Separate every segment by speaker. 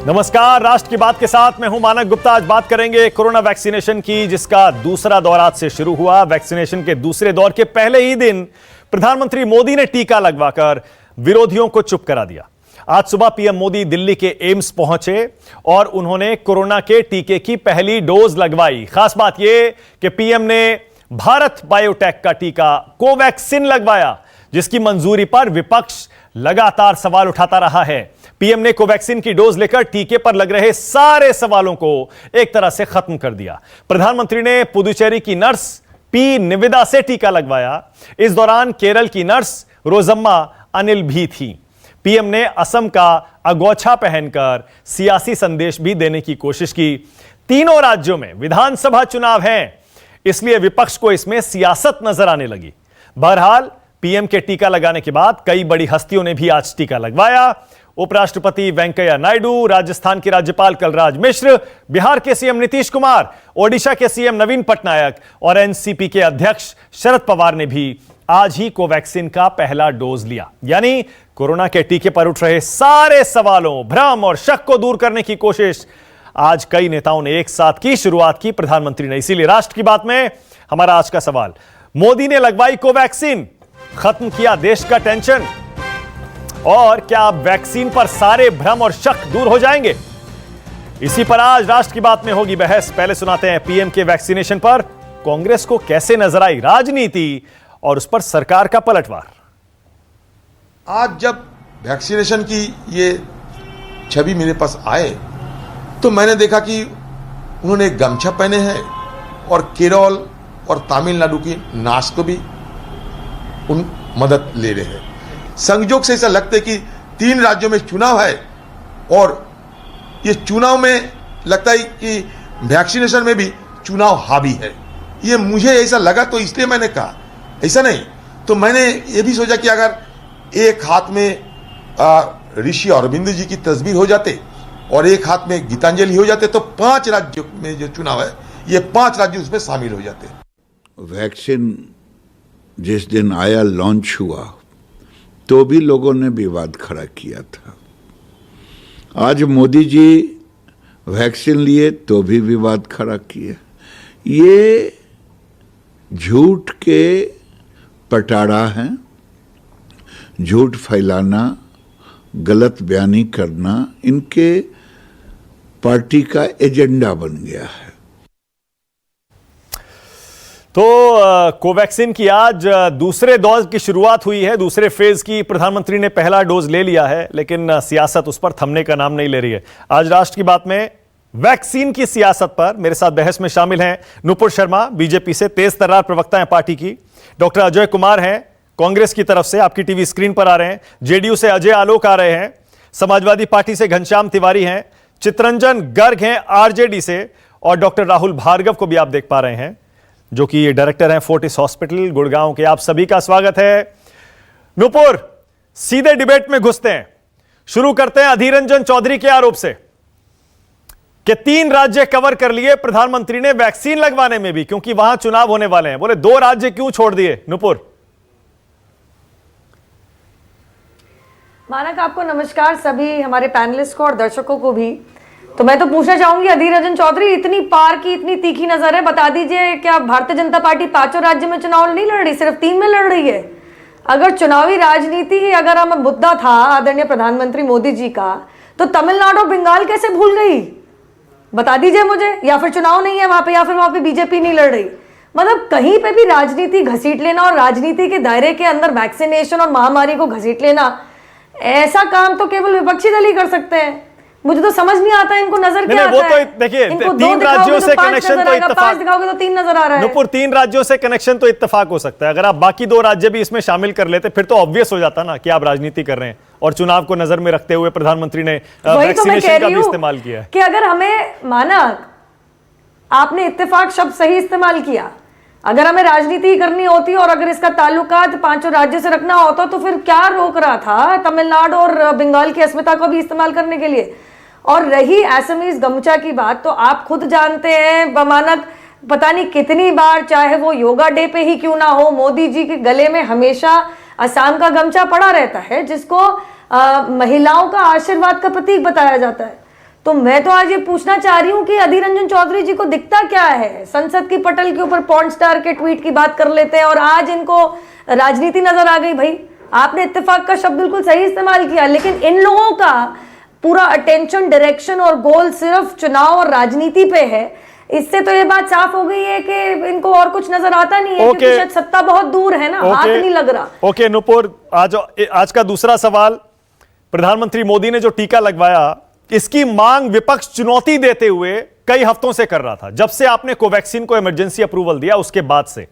Speaker 1: नमस्कार, राष्ट्र की बात के साथ मैं हूं मानक गुप्ता। आज बात करेंगे कोरोना वैक्सीनेशन की, जिसका दूसरा दौर आज से शुरू हुआ। वैक्सीनेशन के दूसरे दौर के पहले ही दिन प्रधानमंत्री मोदी ने टीका लगवाकर विरोधियों को चुप करा दिया। आज सुबह पीएम मोदी दिल्ली के एम्स पहुंचे और उन्होंने कोरोना के टीके की पहली डोज लगवाई। खास बात यह कि पीएम ने भारत बायोटेक का टीका कोवैक्सिन लगवाया, जिसकी मंजूरी पर विपक्ष लगातार सवाल उठाता रहा है। पीएम ने कोवैक्सिन की डोज लेकर टीके पर लग रहे सारे सवालों को एक तरह से खत्म कर दिया। प्रधानमंत्री ने पुदुचेरी की नर्स पी निविदा से टीका लगवाया। इस दौरान केरल की नर्स रोजम्मा अनिल भी थी। पीएम ने असम का अगोछा पहनकर सियासी संदेश भी देने की कोशिश की। तीनों राज्यों में विधानसभा चुनाव हैं, इसलिए विपक्ष को इसमें सियासत नजर आने लगी। बहरहाल पीएम के टीका लगाने के बाद कई बड़ी हस्तियों ने भी आज टीका लगवाया। उपराष्ट्रपति वेंकैया नायडू, राजस्थान के राज्यपाल कलराज मिश्र, बिहार के सीएम नीतीश कुमार, ओडिशा के सीएम नवीन पटनायक और एनसीपी के अध्यक्ष शरद पवार ने भी आज ही कोवैक्सिन का पहला डोज लिया। यानी कोरोना के टीके पर उठ रहे सारे सवालों, भ्रम और शक को दूर करने की कोशिश आज कई नेताओं ने एक साथ की। शुरुआत की प्रधानमंत्री ने। इसीलिए राष्ट्र की बात में हमारा आज का सवाल, मोदी ने लगवाई कोवैक्सिन, खत्म किया देश का टेंशन, और क्या अब वैक्सीन पर सारे भ्रम और शक दूर हो जाएंगे? इसी पर आज राष्ट्र की बात में होगी बहस। पहले सुनाते हैं पीएम के वैक्सीनेशन पर कांग्रेस को कैसे नजर आई राजनीति और उस पर सरकार का पलटवार।
Speaker 2: आज जब वैक्सीनेशन की ये छवि मेरे पास आए तो मैंने देखा कि उन्होंने गमछा पहने हैं और केरल और तमिलनाडु की नर्स को भी उन मदद ले रहे हैं। संयोग से ऐसा लगता है कि 3 राज्यों में चुनाव है और ये चुनाव में लगता है कि वैक्सीनेशन में भी चुनाव हावी है। ये मुझे ऐसा लगा तो इसलिए मैंने कहा, ऐसा नहीं तो मैंने ये भी सोचा कि अगर एक हाथ में ऋषि अरविंद जी की तस्वीर हो जाते और एक हाथ में गीतांजलि हो जाते तो 5 राज्यों में जो चुनाव है ये 5 राज्य उसमें शामिल हो जाते।
Speaker 3: वैक्सीन जिस दिन आया, लॉन्च हुआ, तो भी लोगों ने विवाद खड़ा किया था। आज मोदी जी वैक्सीन लिए तो भी विवाद खड़ा किए। ये झूठ के पटाड़ा हैं, झूठ फैलाना, गलत बयानी करना इनके पार्टी का एजेंडा बन गया है।
Speaker 1: तो कोवैक्सिन की आज दूसरे डोज की शुरुआत हुई है। दूसरे फेज की प्रधानमंत्री ने पहला डोज ले लिया है, लेकिन सियासत उस पर थमने का नाम नहीं ले रही है। आज राष्ट्र की बात में वैक्सीन की सियासत पर मेरे साथ बहस में शामिल हैं नुपुर शर्मा, बीजेपी से तेज तर्रार प्रवक्ता हैं पार्टी की, डॉक्टर अजय कुमार हैं कांग्रेस की तरफ से, आपकी टीवी स्क्रीन पर आ रहे हैं, जेडीयू से अजय आलोक आ रहे हैं, समाजवादी पार्टी से घनश्याम तिवारी हैं, चित्रंजन गर्ग हैं आरजेडी से, और डॉक्टर राहुल भार्गव को भी आप देख पा रहे हैं जो कि डायरेक्टर हैं फोर्टिस हॉस्पिटल गुड़गांव के। आप सभी का स्वागत है। नुपुर, सीधे डिबेट में घुसते हैं। शुरू करते हैं अधीर रंजन चौधरी के आरोप से कि 3 राज्य कवर कर लिए प्रधानमंत्री ने वैक्सीन लगवाने में भी, क्योंकि वहां चुनाव होने वाले हैं। बोले 2 राज्य क्यों छोड़ दिए? नुपुर।
Speaker 4: मानक, आपको नमस्कार, सभी हमारे पैनलिस्ट को और दर्शकों को भी। तो मैं तो पूछना चाहूंगी अधीर रंजन चौधरी, इतनी पार की, इतनी तीखी नजर है, बता दीजिए क्या भारतीय जनता पार्टी 5 राज्य में चुनाव नहीं लड़ रही, सिर्फ 3 में लड़ रही है? अगर चुनावी राजनीति ही अगर हम मुद्दा था आदरणीय प्रधानमंत्री मोदी जी का, तो तमिलनाडु और बंगाल कैसे भूल गई? बता दीजिए मुझे। या फिर चुनाव नहीं है वहां पे, या फिर वहां पे बीजेपी नहीं लड़ रही? मतलब कहीं पे भी राजनीति घसीट लेना और राजनीति के दायरे के अंदर वैक्सीनेशन और महामारी को घसीट लेना, ऐसा काम तो केवल विपक्षी दल ही कर सकते हैं। मुझे तो समझ नहीं आता इनको नजर क्या आता है।
Speaker 1: तो देखिए, 3 राज्यों से कनेक्शन तो इत्तेफाक,
Speaker 4: 5 दिखाओगे तो 3 नजर आ रहा है।
Speaker 1: नुपुर, 3 राज्यों से कनेक्शन तो इत्तेफाक हो सकता है। अगर आप बाकी 2 राज्य भी इसमें शामिल कर लेते फिर तो ऑब्वियस हो जाता ना कि आप राजनीति कर रहे हैं, और चुनाव को नजर में रखते हुए प्रधानमंत्री ने वैक्सीनेशन का भी इस्तेमाल किया है।
Speaker 4: कि अगर हमें, मानक, आपने इत्तेफाक शब्द सही इस्तेमाल किया, अगर हमें राजनीति करनी होती और अगर इसका ताल्लुकात 5 राज्यों से रखना होता तो फिर क्या रोक रहा था तमिलनाडु और बंगाल की अस्मिता को भी इस्तेमाल करने के लिए? और रही एसएमईज गमछा की बात, तो आप खुद जानते हैं मानक, पता नहीं कितनी बार, चाहे वो योगा डे पे ही क्यों ना हो, मोदी जी के गले में हमेशा असम का गमछा पड़ा रहता है, जिसको महिलाओं का आशीर्वाद का प्रतीक बताया जाता है। तो मैं तो आज ये पूछना चाह रही हूँ कि अधीर रंजन चौधरी जी को दिखता क्या है? संसद की पटल के ऊपर पॉर्न स्टार के ट्वीट की बात कर लेते हैं और आज इनको राजनीति नजर आ गई। भाई आपने इत्तेफाक का शब्द बिल्कुल सही इस्तेमाल किया, लेकिन इन लोगों का पूरा अटेंशन, डायरेक्शन और गोल सिर्फ चुनाव और राजनीति पे है। इससे तो ये बात साफ हो गई है कि इनको और कुछ नजर आता नहीं है, क्योंकि शायद सत्ता बहुत दूर है ना, हाथ नहीं लग रहा।
Speaker 1: ओके नुपुर, आज का दूसरा सवाल, प्रधानमंत्री मोदी ने जो टीका लगवाया, इसकी मांग विपक्ष चुनौती देते हुए कई हफ्तों से कर रहा था, जब से आपने कोवैक्सीन को इमरजेंसी अप्रूवल दिया उसके बाद से।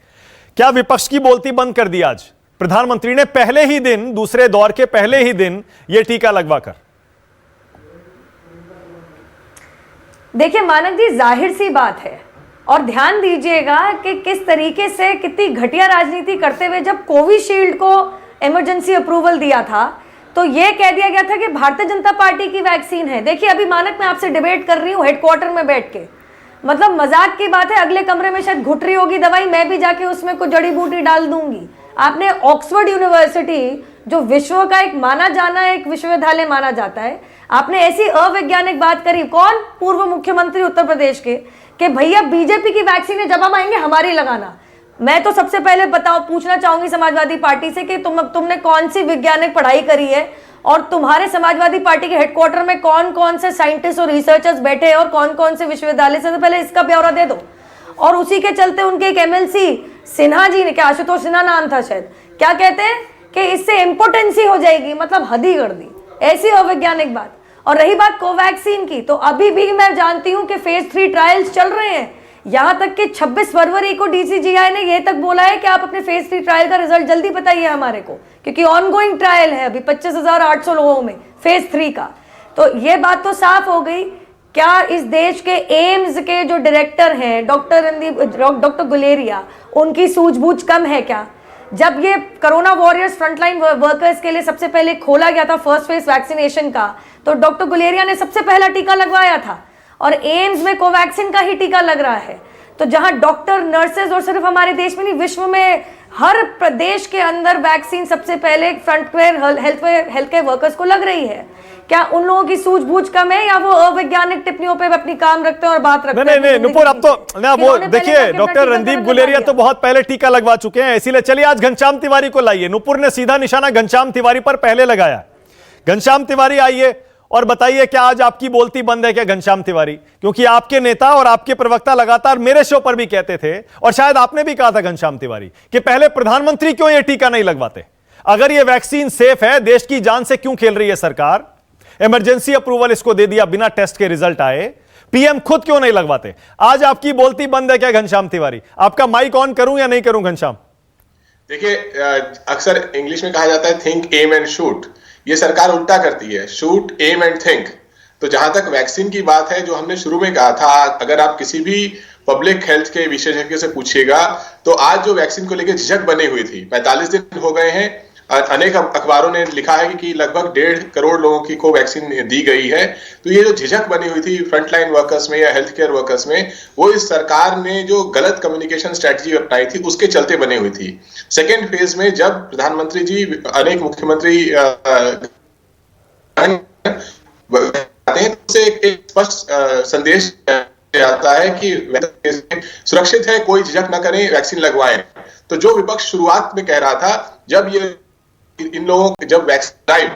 Speaker 1: क्या विपक्ष की बोलती बंद कर दी आज प्रधानमंत्री ने पहले ही दिन, दूसरे दौर के पहले ही दिन यह टीका लगवाकर?
Speaker 4: देखिए मानक जी, जाहिर सी बात है, और ध्यान दीजिएगा कि किस तरीके से कितनी घटिया राजनीति करते हुए जब कोविशील्ड को इमरजेंसी अप्रूवल दिया था तो यह कह दिया गया था कि भारतीय जनता पार्टी की वैक्सीन है। देखिए अभी मानक मैं आपसे डिबेट कर रही हूँ हेडक्वार्टर में बैठ के, मतलब मजाक की बात है, अगले कमरे में शायद घुट रही होगी दवाई, मैं भी जाके उसमें कुछ जड़ी बूटी डाल दूंगी। आपने ऑक्सफोर्ड यूनिवर्सिटी, जो विश्व का एक माना जाना एक विश्वविद्यालय माना जाता है, आपने ऐसी अवैज्ञानिक बात करी, कौन? पूर्व मुख्यमंत्री उत्तर प्रदेश के, कि भैया बीजेपी की वैक्सीन है, जब हम आएंगे हमारी लगाना। मैं तो सबसे पहले पूछना चाहूंगी समाजवादी पार्टी से कि तुमने कौन सी वैज्ञानिक पढ़ाई करी है और तुम्हारे समाजवादी पार्टी के हेडक्वार्टर में कौन कौन से साइंटिस्ट और रिसर्चर्स बैठे हैं और कौन कौन से विश्वविद्यालय से, तो पहले इसका ब्यौरा दे दो। और उसी के चलते उनके एक एमएलसी सिन्हा जी ने, क्या आशुतोष सिन्हा नाम था शायद, क्या कहते हैं कि इससे इम्पोर्टेंसी हो जाएगी, मतलब हद ही कर दी, ऐसी अवैज्ञानिक बात। और रही बात कोवैक्सीन की, तो अभी भी मैं जानती हूं कि फेज 3 ट्रायल्स चल रहे हैं, यहां तक कि 26 फरवरी को डीसीजीआई ने यह तक बोला है कि आप अपने फेज 3 ट्रायल का रिजल्ट जल्दी बताइए हमारे को, क्योंकि ऑनगोइंग ट्रायल है अभी 25,800 लोगों में फेज 3 का। तो ये बात तो साफ हो गई। क्या इस देश के एम्स के जो डायरेक्टर हैं डॉक्टर गुलेरिया, उनकी सूझबूझ कम है क्या? जब ये कोरोना वॉरियर्स फ्रंटलाइन वर्कर्स के लिए सबसे पहले खोला गया था फर्स्ट फेज वैक्सीनेशन का, तो डॉक्टर गुलेरिया ने सबसे पहला टीका लगवाया था और एम्स में कोवैक्सीन का ही टीका लग रहा है। तो जहां डॉक्टर, नर्सेज और सिर्फ हमारे देश में नहीं, विश्व में हर प्रदेश के अंदर वैक्सीन सबसे पहले फ्रंटवेयर हेल्थ केयर वर्कर्स को लग रही है। क्या उन लोगों की सूझबूझ कम है या वो अवैज्ञानिक टिप्पणियों पे अपनी काम रखते हैं और बात रखते हैं?
Speaker 1: नहीं नुपुर, अब तो ना वो देखिए, डॉक्टर रणदीप गुलेरिया तो बहुत पहले टीका लगवा चुके हैं, इसीलिए चलिए आज घनश्याम तिवारी को लाइए। नुपुर ने सीधा निशाना घनश्याम तिवारी पर पहले लगाया। घनश्याम तिवारी आइए और बताइए, क्या आज आपकी बोलती बंद है क्या घनश्याम तिवारी? क्योंकि आपके नेता और आपके प्रवक्ता लगातार मेरे शो पर भी कहते थे, और शायद आपने भी कहा था घनश्याम तिवारी, कि पहले प्रधानमंत्री क्यों ये टीका नहीं लगवाते? अगर ये वैक्सीन सेफ है, देश की जान से क्यों खेल रही है सरकार? इमरजेंसी अप्रूवल इसको दे दिया बिना टेस्ट के रिजल्ट आए, पीएम खुद क्यों नहीं लगवाते? आज आपकी बोलती बंद है क्या घनश्याम तिवारी? आपका माइक ऑन करूं या नहीं करूं घनश्याम?
Speaker 5: देखिए, अक्सर इंग्लिश में कहा जाता है थिंक, एम एंड शूट। ये सरकार उल्टा करती है, शूट, एम एंड थिंक। तो जहां तक वैक्सीन की बात है, जो हमने शुरू में कहा था, अगर आप किसी भी पब्लिक हेल्थ के विशेषज्ञ से पूछिएगा तो आज जो वैक्सीन को लेकर झिझक बनी हुई थी, 45 दिन हो गए हैं, अनेक अखबारों ने लिखा है कि लगभग 1.5 करोड़ लोगों की को वैक्सीन दी गई है। तो ये जो झिझक बनी हुई थी फ्रंटलाइन वर्कर्स में या हेल्थ केयर वर्कर्स में, वो इस सरकार ने जो गलत कम्युनिकेशन स्ट्रेटजी अपनाई थी उसके चलते बनी हुई थी। सेकेंड फेज में जब प्रधानमंत्री जी, अनेक मुख्यमंत्री आते हैं तो एक स्पष्ट संदेश आता है कि सुरक्षित है, कोई झिझक न करें, वैक्सीन लगवाएं। तो जो विपक्ष शुरुआत में कह रहा था, जब ये इन लोगों जब वैक्सीन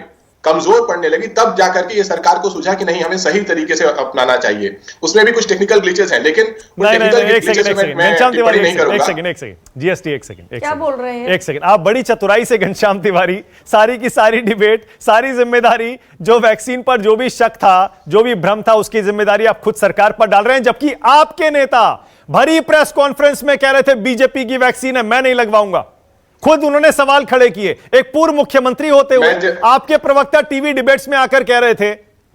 Speaker 5: कमजोर पड़ने लगी, तब जाकर के ये सरकार को सूझा कि नहीं, हमें सही तरीके से अपनाना चाहिए। उसमें भी कुछ टेक्निकल ग्लिचेस हैं, लेकिन
Speaker 1: जीएसटी एक सेकंड
Speaker 4: क्या बोल रहे हैं?
Speaker 1: एक सेकंड, आप बड़ी चतुराई से घनश्याम तिवारी सारी की सारी डिबेट, सारी जिम्मेदारी, जो वैक्सीन पर जो भी शक था, जो भी भ्रम था, उसकी जिम्मेदारी आप खुद सरकार पर डाल रहे हैं, जबकि आपके नेता भरी प्रेस कॉन्फ्रेंस में कह रहे थे बीजेपी की वैक्सीन है, मैं नहीं लगवाऊंगा। खुद उन्होंने सवाल खड़े किए। एक पूर्व मुख्यमंत्री होते हुए आपके प्रवक्ता टीवी डिबेट्स में आकर कह रहे थे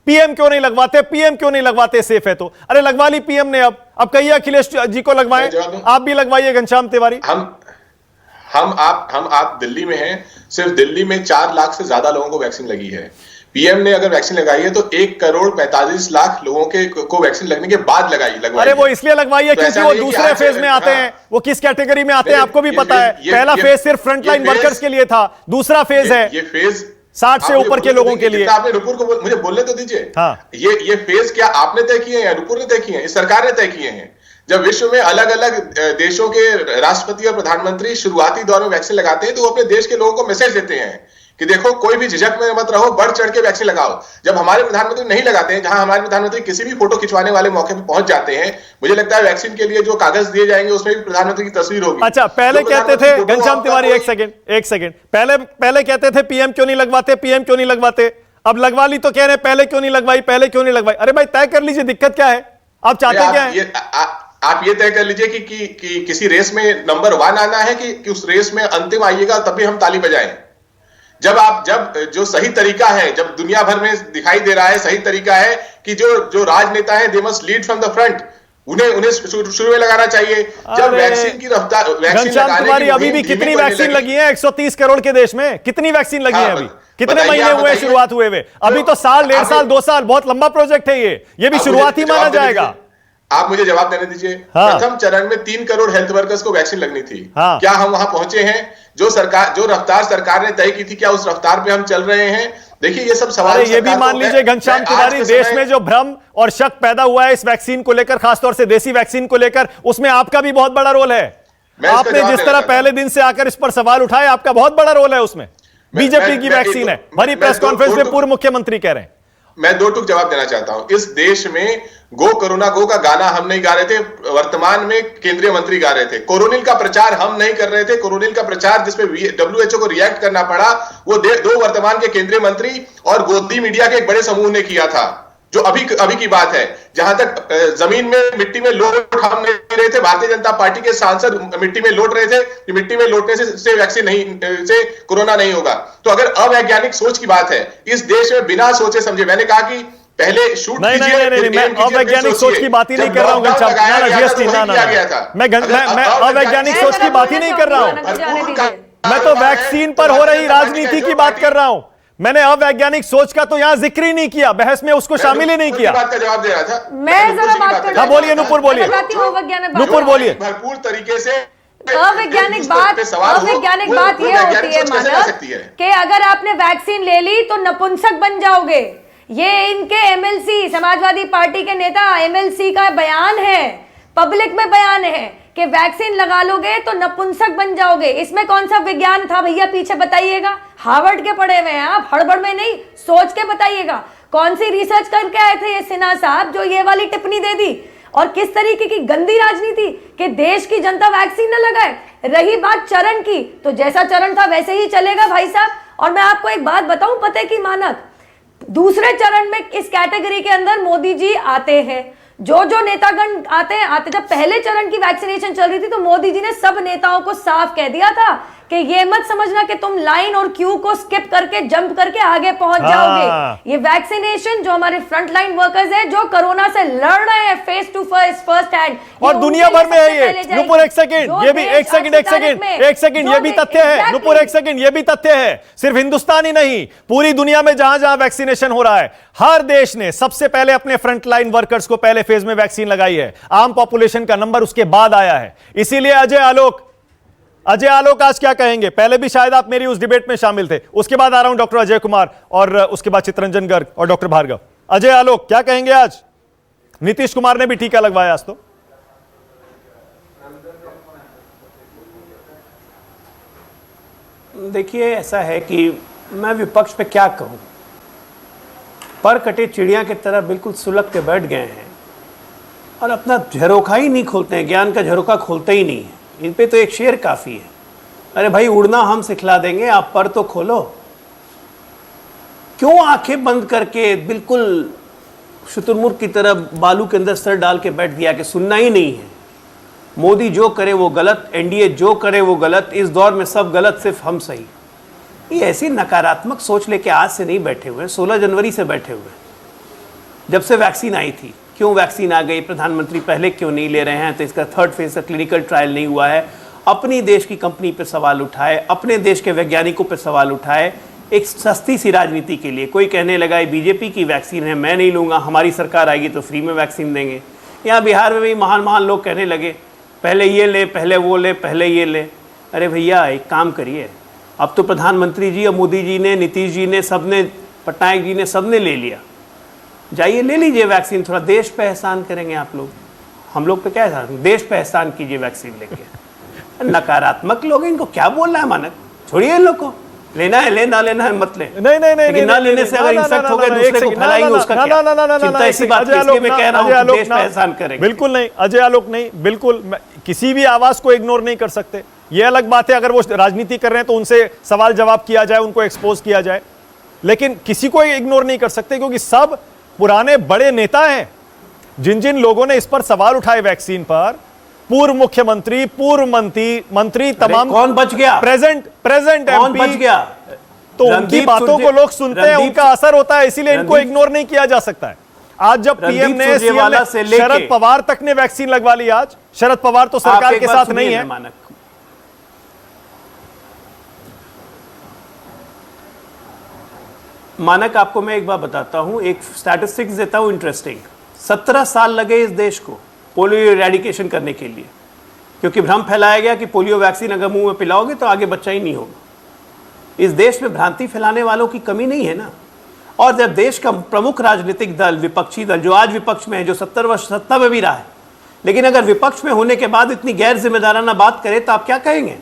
Speaker 1: पीएम क्यों नहीं लगवाते, पीएम क्यों नहीं लगवाते, सेफ है तो। अरे लगवा ली पीएम ने, अब कहिए अखिलेश जी को लगवाएं, आप भी लगवाइए घनश्याम तिवारी।
Speaker 5: हम आप दिल्ली में हैं, सिर्फ दिल्ली में 4 लाख से ज्यादा लोगों को वैक्सीन लगी है। पीएम ने अगर वैक्सीन लगाई है तो 1,45,00,000 लोगों को वैक्सीन लगने के बाद लगवाई।
Speaker 1: अरे वो इसलिए लगवाई है क्योंकि वो दूसरे फेज में आते हैं। वो किस कैटेगरी में आते हैं आपको भी पता है। पहला फेज सिर्फ फ्रंटलाइन वर्कर्स के लिए था, दूसरा फेज है
Speaker 5: ये फेज
Speaker 1: 60 से ऊपर के लोगों के लिए।
Speaker 5: आपने नुपुर को मुझे बोलने तो दीजिए।
Speaker 1: हाँ।
Speaker 5: ये फेज क्या आपने तय किए हैं या नुपुर ने तय किए हैं? इस सरकार ने तय किए हैं। जब विश्व में अलग अलग देशों के राष्ट्रपति और प्रधानमंत्री शुरुआती दौर में वैक्सीन लगाते हैं तो वो अपने देश के लोगों को मैसेज देते हैं कि देखो कोई भी झिझक में मत रहो, बढ़ चढ़ के वैक्सीन लगाओ। जब हमारे प्रधानमंत्री नहीं लगाते हैं, जहां हमारे प्रधानमंत्री किसी भी फोटो खिंचवाने वाले मौके पर पहुंच जाते हैं, मुझे लगता है वैक्सीन के लिए जो कागज दिए जाएंगे उसमें भी प्रधानमंत्री की तस्वीर होगी।
Speaker 1: अच्छा, पहले कहते थे घनश्याम तिवारी, एक सेकंड, पहले कहते थे पीएम क्यों नहीं लगवाते, पीएम क्यों नहीं लगवाते, अब लगवा ली तो कह रहे पहले क्यों नहीं लगवाई, पहले क्यों नहीं लगवाई। अरे भाई तय कर लीजिए, दिक्कत क्या है, आप चाहते क्या है?
Speaker 5: आप ये तय कर लीजिए कि किसी रेस में नंबर 1 आना है कि उस रेस में अंतिम आइएगा तभी हम ताली बजाएं। जब जो सही तरीका है, जब दुनिया भर में दिखाई दे रहा है सही तरीका है कि जो राजनेता है they must lead from the front, उन्हें शुरू में लगाना चाहिए। जब वैक्सीन की रफ्तार,
Speaker 1: घनश्याम तिवारी अभी भी कितनी वैक्सीन लगी है 130 करोड़ के देश में, कितनी वैक्सीन लगी है अभी, कितने महीने हुए शुरुआत हुए हुए? अभी तो साल, 1.5 साल, 2 साल, बहुत लंबा प्रोजेक्ट है ये भी शुरुआत ही माना जाएगा।
Speaker 5: आप मुझे जवाब देने दीजिए।
Speaker 1: हाँ।
Speaker 5: प्रथम चरण में 3 करोड़ हेल्थ वर्कर्स को वैक्सीन लगनी थी।
Speaker 1: हाँ।
Speaker 5: क्या हम वहां पहुंचे हैं? जो रफ्तार सरकार ने तय की थी, क्या उस रफ्तार पे हम चल रहे हैं? देखिए ये सब सवाल
Speaker 1: ये भी मान लीजिए घनश्याम तिवारी, देश में जो भ्रम और शक पैदा हुआ है इस वैक्सीन को लेकर, खासतौर से देसी वैक्सीन को लेकर, उसमें आपका भी बहुत बड़ा रोल है। आपने जिस तरह पहले दिन से आकर इस पर सवाल उठाए, आपका बहुत बड़ा रोल है उसमें। बीजेपी की वैक्सीन है, भरी प्रेस कॉन्फ्रेंस में पूर्व मुख्यमंत्री कह रहे हैं।
Speaker 5: मैं 2 टूक जवाब देना चाहता हूं। इस देश में गो कोरोना गो का गाना हम नहीं गा रहे थे, वर्तमान में केंद्रीय मंत्री गा रहे थे। कोरोनिल का प्रचार हम नहीं कर रहे थे। कोरोनिल का प्रचार जिसमें WHO को रिएक्ट करना पड़ा, वो 2 वर्तमान के केंद्रीय मंत्री और गोदी मीडिया के एक बड़े समूह ने किया था। जो अभी की बात है, जहां तक जमीन में मिट्टी में लोट हम नहीं रहे थे, भारतीय जनता पार्टी के सांसद मिट्टी में लोट रहे थे कि मिट्टी में लोटने से वैक्सीन नहीं, से कोरोना नहीं होगा। तो अगर अवैज्ञानिक सोच की बात है, इस देश में बिना सोचे समझे, मैंने कहा कि पहले शूट
Speaker 1: नहीं, मैं अवैज्ञानिक सोच की बात ही नहीं कर रहा हूं घनश्याम, मैं अवैज्ञानिक सोच की बात ही नहीं कर रहा हूं। मैं तो वैक्सीन पर हो रही राजनीति की बात कर रहा हूं। मैंने अवैज्ञानिक सोच का तो यहां जिक्र ही नहीं किया, बहस में उसको शामिल ही नहीं किया।
Speaker 5: बात का जवाब दे रहा था
Speaker 4: मैं जरा बात कर,
Speaker 1: हाँ बोलिए नुपुर, बोलिए नुपुर, बोलिए।
Speaker 5: भरपूर तरीके से
Speaker 4: अवैज्ञानिक बात ये होती है मानव कि अगर आपने वैक्सीन ले ली तो नपुंसक बन जाओगे। ये इनके MLC, समाजवादी पार्टी के नेता MLC का बयान है, पब्लिक में बयान है कि वैक्सीन लगा लोगे तो नपुंसक बन जाओगे। इसमें कौन सा विज्ञान था भैया पीछे, बताइएगा। हार्वर्ड के पढ़े हुए हैं आप, हड़बड़ में नहीं, सोच के बताइएगा। कौन सी रिसर्च करके आए थे ये सिन्हा साहब जो ये वाली टिप्पणी दे दी? और किस तरीके की गंदी राजनीति कि देश की जनता वैक्सीन न लगाए। रही बात चरण की, तो जैसा चरण था वैसे ही चलेगा भाई साहब। और मैं आपको एक बात बताऊं, पते की मानक, दूसरे चरण में इस कैटेगरी के अंदर मोदी जी आते हैं। जो नेतागण आते हैं, जब पहले चरण की वैक्सीनेशन चल रही थी तो मोदी जी ने सब नेताओं को साफ कह दिया था कि ये मत समझना कि तुम लाइन और क्यू को स्किप करके, जंप करके आगे पहुंच जाओगे। ये वैक्सीनेशन जो हमारे फ्रंट लाइन वर्कर्स हैं, जो कोरोना से लड़ रहे हैं face to face, first hand,
Speaker 1: और दुनिया भर में है ये। नुपुर एक सेकंड, ये भी एक सेकंड, ये भी तथ्य है। नुपुर एक सेकंड, ये भी तथ्य है। सिर्फ हिंदुस्तान ही नहीं, पूरी दुनिया में जहां जहां वैक्सीनेशन हो रहा है, हर देश ने सबसे पहले अपने फ्रंट लाइन वर्कर्स को पहले फेज में वैक्सीन लगाई है। आम पॉपुलेशन का नंबर उसके बाद आया है। इसीलिए अजय आलोक आज क्या कहेंगे? पहले भी शायद आप मेरी उस डिबेट में शामिल थे, उसके बाद आ रहा हूं डॉक्टर अजय कुमार और उसके बाद चित्रंजन गर्ग और डॉक्टर भार्गव। अजय आलोक क्या कहेंगे? आज नीतीश कुमार ने भी टीका लगवाया आज तो।
Speaker 6: देखिए ऐसा है कि मैं विपक्ष पे क्या कहूं, पर कटे चिड़िया की तरह बिल्कुल सुलग के बैठ गए हैं और अपना झरोखा ही नहीं खोलते हैं, ज्ञान का झरोखा खोलते ही नहीं है। इन पे तो एक शेर काफ़ी है, अरे भाई उड़ना हम सिखला देंगे, आप पर तो खोलो। क्यों आंखें बंद करके बिल्कुल शुतुरमुर्ग की तरह बालू के अंदर सर डाल के बैठ गया कि सुनना ही नहीं है? मोदी जो करे वो गलत, एनडीए जो करे वो गलत, इस दौर में सब गलत, सिर्फ हम सही। ये ऐसी नकारात्मक सोच लेके आज से नहीं बैठे हुए, 16 जनवरी से बैठे हुए, जब से वैक्सीन आई थी। क्यों वैक्सीन आ गई, प्रधानमंत्री पहले क्यों नहीं ले रहे हैं, तो इसका 3rd फेज का क्लिनिकल ट्रायल नहीं हुआ है। अपनी देश की कंपनी पर सवाल उठाए, अपने देश के वैज्ञानिकों पर सवाल उठाए, एक सस्ती सी राजनीति के लिए। कोई कहने लगा बीजेपी की वैक्सीन है, मैं नहीं लूँगा, हमारी सरकार आएगी तो फ्री में वैक्सीन देंगे। यहाँ बिहार में भी महान लोग कहने लगे पहले ये ले, पहले वो ले, पहले ये ले। अरे भैया एक काम करिए, अब तो प्रधानमंत्री जी और मोदी जी ने, नीतीश जी ने, सबने, पटनायक जी ने, सबने ले लिया। जाइए ले लीजिए वैक्सीन, थोड़ा देश पे एहसान करेंगे आप लोग। हम लोग पे क्या एहसान, देश पे एहसान कीजिए वैक्सीन लेके। नकारात्मक लोग, इनको क्या बोलना है मानक, छोड़िए इन लोग को, लेना है ले, ना लेना है मत ले।
Speaker 1: नहीं नहीं नहीं,
Speaker 6: लेकिन ना लेने से अगर इन्फेक्ट हो गए दूसरे को फैलाएंगे उसका क्या? चिंता इसी बात की, इसलिए मैं कह रहा हूं कि देश पे एहसान करेंगे।
Speaker 1: बिल्कुल नहीं अजय आलोक, नहीं बिल्कुल, किसी भी आवाज को इग्नोर नहीं कर सकते। ये अलग बात है अगर वो राजनीति कर रहे हैं तो उनसे सवाल जवाब किया जाए, उनको एक्सपोज किया जाए, लेकिन किसी को इग्नोर नहीं कर सकते क्योंकि सब पुराने बड़े नेता हैं। जिन जिन लोगों ने इस पर सवाल उठाए वैक्सीन पर, पूर्व मुख्यमंत्री, पूर्व मंत्री, तमाम,
Speaker 6: कौन बच गया?
Speaker 1: प्रेजेंट
Speaker 6: कौन बच गया?
Speaker 1: तो उनकी बातों को लोग सुनते हैं, उनका असर होता है, इसीलिए इनको इग्नोर नहीं किया जा सकता है। आज जब पीएम ने, सीएम ने, शरद पवार तक ने वैक्सीन लगवा ली। आज शरद पवार तो सरकार के साथ नहीं है।
Speaker 6: मानक, आपको मैं एक बात बताता हूं, एक स्टैटिस्टिक्स देता हूं इंटरेस्टिंग। 17 साल लगे इस देश को पोलियो इरेडिकेशन करने के लिए, क्योंकि भ्रम फैलाया गया कि पोलियो वैक्सीन अगर मुंह में पिलाओगे तो आगे बच्चा ही नहीं होगा। इस देश में भ्रांति फैलाने वालों की कमी नहीं है ना। और जब देश का प्रमुख राजनीतिक दल, विपक्षी दल, जो आज विपक्ष में है, जो 70 वर्ष सत्ता में भी रहा है, लेकिन अगर विपक्ष में होने के बाद इतनी गैर जिम्मेदाराना बात करे तो आप क्या कहेंगे?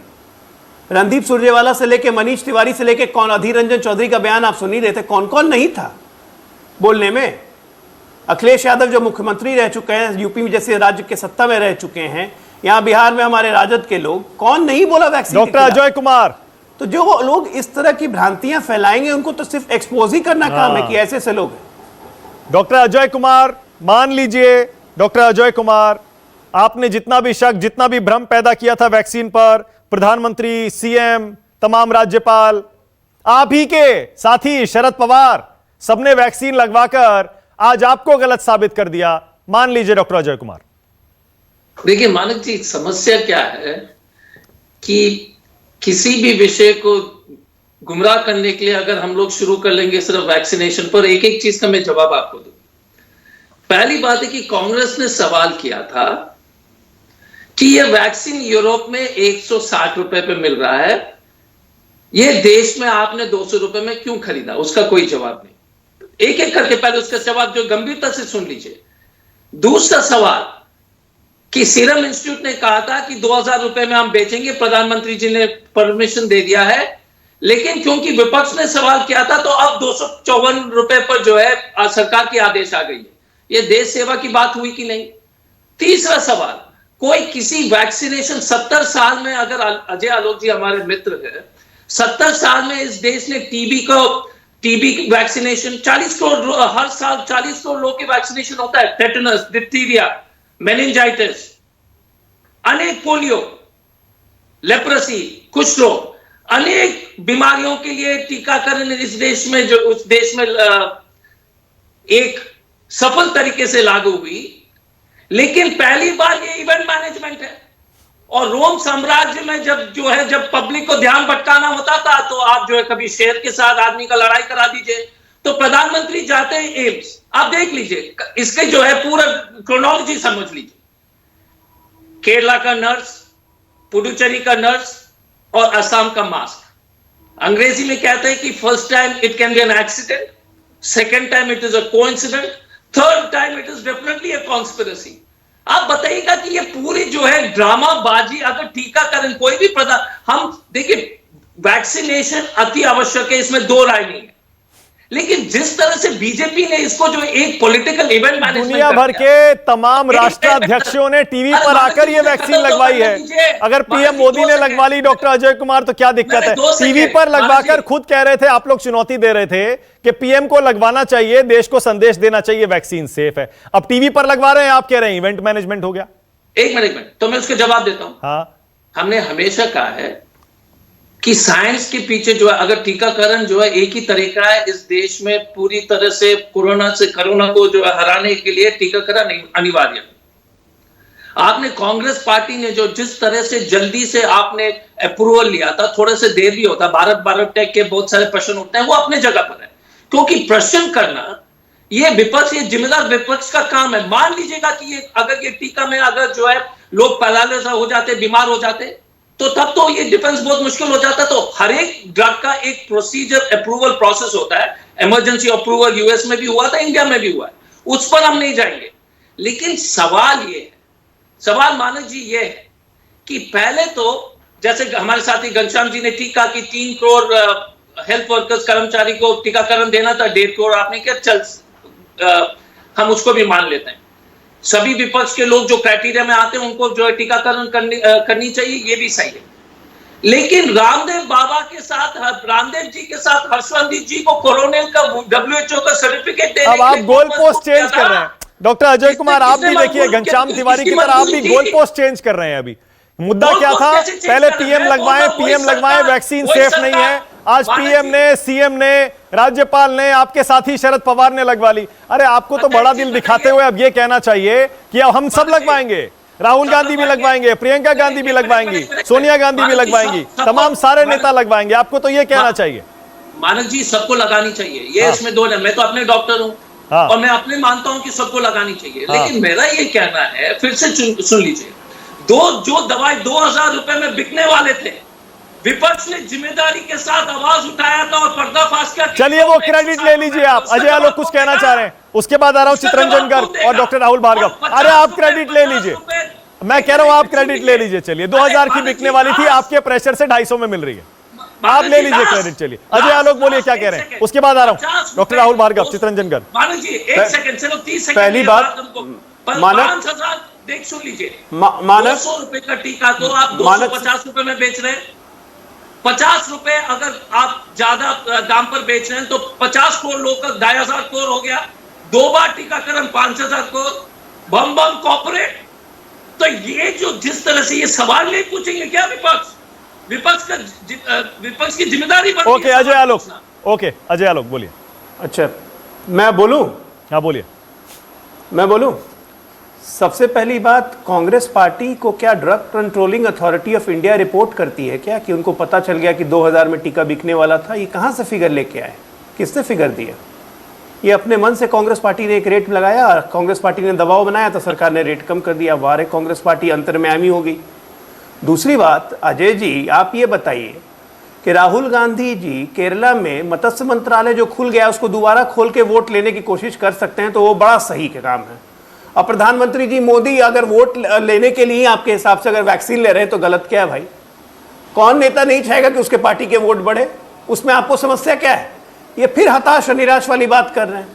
Speaker 6: रणदीप सुरजेवाला से लेके मनीष तिवारी से लेके कौन, अधीर रंजन चौधरी का बयान आप सुन ही रहे थे, कौन कौन नहीं था बोलने में। अखिलेश यादव जो मुख्यमंत्री रह चुके हैं, यूपी में जैसे राज्य के सत्ता में रह चुके हैं, यहां बिहार में हमारे राजद के लोग, कौन नहीं बोला वैक्सीन?
Speaker 1: डॉक्टर अजय कुमार।
Speaker 6: तो जो लोग इस तरह की भ्रांतियां फैलाएंगे उनको तो सिर्फ एक्सपोज ही करना काम है कि ऐसे ऐसे लोग हैं।
Speaker 1: डॉक्टर अजय कुमार, मान लीजिए डॉक्टर अजय कुमार, आपने जितना भी शक, जितना भी भ्रम पैदा किया था वैक्सीन पर, प्रधानमंत्री, सीएम, तमाम राज्यपाल, आप ही के साथी शरद पवार, सबने वैक्सीन लगवाकर आज आपको गलत साबित कर दिया। मान लीजिए डॉक्टर अजय कुमार।
Speaker 7: देखिए मानक जी, समस्या क्या है कि किसी भी विषय को गुमराह करने के लिए अगर हम लोग शुरू कर लेंगे सिर्फ वैक्सीनेशन पर, एक एक चीज का मैं जवाब आपको दूं। पहली बात है कि कांग्रेस ने सवाल किया था कि यह वैक्सीन यूरोप में 160 रुपए पे मिल रहा है, यह देश में आपने 200 रुपए में क्यों खरीदा? उसका कोई जवाब नहीं। एक एक करके पहले उसका जवाब जो गंभीरता से सुन लीजिए। दूसरा सवाल कि सीरम इंस्टीट्यूट ने कहा था कि 2000 रुपए में हम बेचेंगे, प्रधानमंत्री जी ने परमिशन दे दिया है, लेकिन क्योंकि विपक्ष ने सवाल किया था तो अब 254 रुपए पर जो है सरकार की आदेश आ गई है। यह देश सेवा की बात हुई कि नहीं? तीसरा सवाल, कोई किसी वैक्सीनेशन 70 साल में, अगर अजय आलोक जी हमारे मित्र है, 70 साल में इस देश ने टीबी वैक्सीनेशन 40 करोड़ हर साल 40 करोड़ लोग के वैक्सीनेशन होता है। टेटनस, डिप्थीरिया, मेनिंजाइटिस, अनेक पोलियो, लेप्रेसी, कुष्ठ रोग, अनेक बीमारियों के लिए टीकाकरण इस देश में, जो उस देश में एक सफल तरीके से लागू हुई। लेकिन पहली बार ये इवेंट मैनेजमेंट है। और रोम साम्राज्य में जब पब्लिक को ध्यान भटकाना होता था तो आप जो है कभी शेर के साथ आदमी का लड़ाई करा दीजिए, तो प्रधानमंत्री जाते हैं एम्स, आप देख लीजिए, इसके जो है पूरा क्रोनोलॉजी समझ लीजिए। केरला का नर्स, पुडुचेरी का नर्स और असम का मास्क। अंग्रेजी में कहते हैं कि first time it can be an accident, second time it is a coincident, third time it is definitely a conspiracy. आप बताइएगा कि ये पूरी जो है ड्रामाबाजी, अगर टीकाकरण कोई भी हम देखिए, वैक्सीनेशन अति आवश्यक है, इसमें दो राय नहीं है, लेकिन जिस तरह से बीजेपी ने इसको जो एक पॉलिटिकल इवेंट मैनेजमेंट,
Speaker 1: दुनिया भर के तमाम राष्ट्राध्यक्षों ने टीवी पर आकर ये वैक्सीन लगवाई है। अगर पीएम मोदी ने लगवा ली डॉक्टर अजय कुमार तो क्या दिक्कत है? टीवी पर लगवाकर खुद कह रहे थे, आप लोग चुनौती दे रहे थे कि पीएम को लगवाना चाहिए, देश को संदेश देना चाहिए वैक्सीन सेफ है। अब टीवी पर लगवा रहे हैं, आप कह रहे हैं इवेंट मैनेजमेंट हो गया।
Speaker 7: एक मिनट तो मैं उसके जवाब देता हूं।
Speaker 1: हाँ,
Speaker 7: हमने हमेशा कहा है कि साइंस के पीछे जो है, अगर टीकाकरण जो है एक ही तरीका है इस देश में पूरी तरह से कोरोना को जो है हराने के लिए, टीकाकरण अनिवार्य। आपने कांग्रेस पार्टी ने जो जिस तरह से जल्दी से आपने अप्रूवल लिया था, थोड़े से देर भी होता, भारत बायोटेक के बहुत सारे प्रश्न उठते हैं, वो अपने जगह पर है, क्योंकि प्रश्न करना ये विपक्ष, ये जिम्मेदार विपक्ष का काम है। मान लीजिएगा कि अगर ये टीका में अगर जो है लोग पैरालिसिस हो जाते, बीमार हो जाते, तो तब तो ये डिफेंस बहुत मुश्किल हो जाता। तो हर एक ड्रग का एक प्रोसीजर अप्रूवल प्रोसेस होता है, इमरजेंसी अप्रूवल यूएस में भी हुआ था, इंडिया में भी हुआ है, उस पर हम नहीं जाएंगे। लेकिन सवाल ये है, सवाल मानक जी ये है कि पहले तो जैसे हमारे साथी घनश्याम जी ने ठीक कहा कि 3 करोड़ हेल्थ वर्कर्स कर्मचारी को टीकाकरण देना था, 1.5 करोड़ आपने किया, चल हम उसको भी मान लेते हैं। सभी विपक्ष के लोग जो क्राइटेरिया में आते हैं उनको जो है टीकाकरण करनी चाहिए, ये भी सही है। लेकिन रामदेव बाबा के साथ, रामदेव जी के साथ हर्षवर्धन जी को कोरोना का WHO का सर्टिफिकेट देने
Speaker 1: अब आप गोल पोस्ट चेंज कर रहे हैं डॉक्टर अजय कुमार, आप भी देखिए घनश्याम तिवारी की तरह आप भी गोल पोस्ट चेंज कर रहे हैं। अभी मुद्दा क्या था, पहले पीएम लगवाएं, वैक्सीन सेफ नहीं है, आज पीएम ने, सीएम ने, राज्यपाल ने, आपके साथी शरद पवार ने लगवा ली। अरे आपको तो बड़ा दिल दिखाते हुए अब ये कहना चाहिए कि अब हम सब लगवाएंगे, राहुल गांधी भी लगवाएंगे, प्रियंका गांधी भी लगवाएंगी, सोनिया गांधी भी लगवाएंगी, तमाम सारे नेता लगवाएंगे, आपको तो ये कहना चाहिए।
Speaker 7: मानक जी सबको लगानी चाहिए, ये इसमें दो नहीं। मैं तो अपने डॉक्टर हूं और मैं अपने मानता हूं कि सबको लगानी चाहिए, लेकिन मेरा ये कहना है, फिर से सुन लीजिए, जो दवाई 2000 रुपए में बिकने वाले थे, विपक्ष ने जिम्मेदारी के साथ आवाज उठाया था और पर्दाफाश किया।
Speaker 1: चलिए वो क्रेडिट ले लीजिए आप। अजय आलोक कुछ कहना चाह रहे हैं, उसके बाद आ रहा हूं चित्रंजन गर्ग और डॉक्टर राहुल भार्गव। अरे आप क्रेडिट ले लीजिए, मैं कह रहा हूं आप क्रेडिट ले लीजिए। चलिए 2000 की बिकने वाली थी, आपके प्रेशर से 250 में मिल रही है, आप ले लीजिए क्रेडिट। चलिए अजय आलोक बोलिए क्या कह रहे हैं, उसके बाद आ रहा हूं डॉक्टर राहुल भार्गव, चित्रंजन गर्ग।
Speaker 7: मानक जी 1 सेकंड, सिर्फ 30 सेकंड।
Speaker 6: पहली बात मानक
Speaker 7: 5000 देख सुन लीजिए,
Speaker 6: मानक
Speaker 7: 200 रुपए का टीका तो आप 250 रुपए में बेच रहे हैं। 50 रुपए अगर आप ज्यादा दाम पर बेच रहे हैं तो 50 करोड़ लोग का 2500 करोड़ हो गया, 2 बार टीकाकरण 5000 करोड़, बम बम कॉर्पोरेट। तो ये जो जिस तरह से ये सवाल नहीं पूछेंगे क्या विपक्ष की जिम्मेदारी बनती है।
Speaker 1: ओके अजय आलोक, ओके अजय आलोक बोलिए।
Speaker 6: अच्छा मैं बोलूं?
Speaker 1: हाँ बोलिए।
Speaker 6: मैं बोलूं? सबसे पहली बात, कांग्रेस पार्टी को क्या drug controlling authority of India report करती है क्या कि उनको पता चल गया कि 2000 में टीका बिकने वाला था? ये कहां से फिगर लेके आए, किसने फिगर दिया? ये अपने मन से कांग्रेस पार्टी ने एक रेट लगाया, कांग्रेस पार्टी ने दबाव बनाया तो सरकार ने रेट कम कर दिया। वारे कांग्रेस पार्टी अंतर्म्यामी हो गई। दूसरी बात, अजय जी आप ये बताइए कि राहुल गांधी जी केरला में मत्स्य मंत्रालय जो खुल गया उसको दोबारा खोल के वोट लेने की कोशिश कर सकते हैं, तो वो बड़ा सही का काम है। और प्रधानमंत्री जी मोदी अगर वोट लेने के लिए आपके हिसाब से अगर वैक्सीन ले रहे हैं तो गलत क्या है भाई? कौन नेता नहीं चाहेगा कि उसके पार्टी के वोट बढ़े? उसमें आपको समस्या क्या है? ये फिर हताश और निराश वाली बात कर रहे हैं।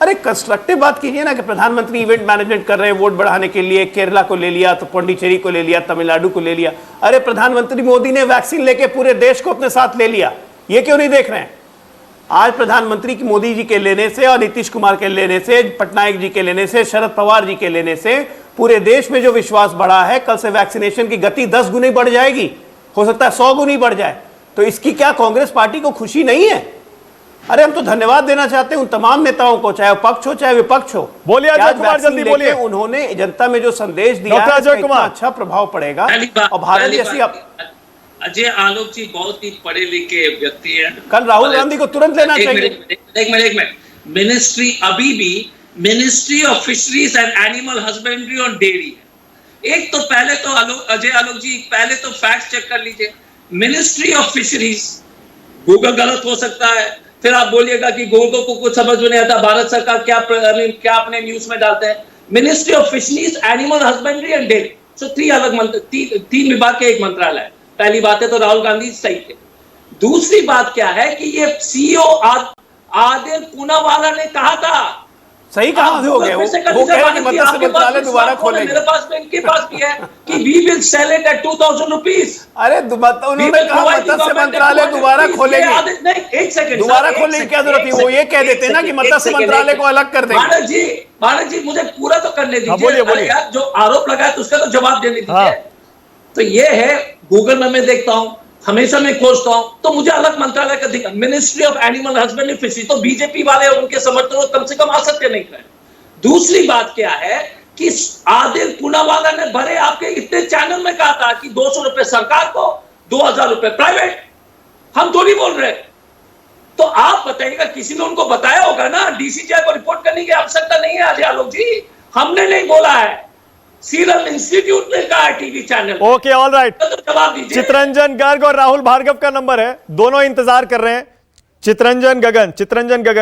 Speaker 6: अरे कंस्ट्रक्टिव बात कीजिए ना कि प्रधानमंत्री इवेंट मैनेजमेंट कर रहे हैं वोट बढ़ाने के लिए, केरला को ले लिया तो पौंडीचेरी को ले लिया, तमिलनाडु को ले लिया। अरे प्रधानमंत्री मोदी ने वैक्सीन लेके पूरे देश को अपने साथ ले लिया, ये क्यों नहीं देख रहे हैं? आज प्रधानमंत्री की मोदी जी के लेने से और नीतीश कुमार के लेने से, पटनायक जी के लेने से, शरद पवार जी के लेने से पूरे देश में जो विश्वास बढ़ा है, कल से वैक्सीनेशन की गति 10 गुनी बढ़ जाएगी, हो सकता है 100 गुनी बढ़ जाए। तो इसकी क्या कांग्रेस पार्टी को खुशी नहीं है? अरे हम तो धन्यवाद देना चाहते हैं उन तमाम नेताओं को, चाहे पक्ष हो चाहे विपक्ष हो।
Speaker 1: बोलिए अजय कुमार, जल्दी बोलिए।
Speaker 6: उन्होंने जनता में जो संदेश दिया
Speaker 1: डॉक्टर अजय कुमार,
Speaker 6: अच्छा प्रभाव पड़ेगा। और भारत जैसी
Speaker 7: अजय आलोक जी बहुत ही पढ़े लिखे व्यक्ति हैं।
Speaker 6: कल राहुल गांधी को तुरंत लेना चाहिए।
Speaker 7: एक मिनट, मिनिस्ट्री अभी भी ministry of fisheries and animal husbandry और डेयरी है। एक तो पहले तो अजय आलोक जी पहले तो फैक्ट चेक कर लीजिए। मिनिस्ट्री ऑफ फिशरीज, गूगल गलत हो सकता है, फिर आप बोलिएगा कि गूगल को कुछ समझ में नहीं आता, भारत सरकार क्या अपने न्यूज में डालते हैं। Ministry of fisheries, animal husbandry and dairy, so 3 अलग तीन विभाग के एक मंत्रालय है। पहली बात है तो राहुल गांधी सही थे। दूसरी बात क्या है कि ये सीईओ आदिल पूनावाला ने कहा था,
Speaker 6: सही कहां से हो गया? वो कह रहे कि मत्स्य मंत्रालय दोबारा खोलेंगे।
Speaker 7: मेरे पास में इनके पास भी है कि we will sell it at 2000 rupees.
Speaker 6: अरे उन्होंने कहा मत्स्य मंत्रालय दोबारा खोलेंगे।
Speaker 7: नहीं, एक सेकंड,
Speaker 6: दोबारा खोलने की क्या जरूरत है? वो ये कह देते ना कि मत्स्य मंत्रालय को अलग कर देंगे।
Speaker 7: मानक जी मुझे पूरा तो करने दीजिए यार, जो आरोप लगाया तो उसका तो जवाब देने दीजिए। तो ये है, गूगल में मैं देखता हूं, हमेशा मैं खोजता हूं, तो मुझे अलग मंत्रालय का दिखा, ministry of animal husbandry fishery, तो बीजेपी वाले उनके समर्थन कम से कम आ सकते नहीं थे। दूसरी बात क्या है कि आदिल पूनावाला ने भरे आपके इतने चैनल में कहा था कि 200 रुपए सरकार को, 2000 रुपए प्राइवेट, हम थोड़ी बोल रहे। तो आप बताइएगा, किसी ने उनको बताया होगा ना, डीसीजीआई को रिपोर्ट करने की आवश्यकता नहीं है अजय आलोक जी, हमने नहीं बोला है। सीरम इंस्टीट्यूट ने कहा TV channel.
Speaker 1: Okay, all right.
Speaker 7: तो जवाब दीजिए।
Speaker 1: चितरंजन गर्ग और राहुल भार्गव का नंबर है, दोनों इंतजार कर रहे हैं। चितरंजन गगन,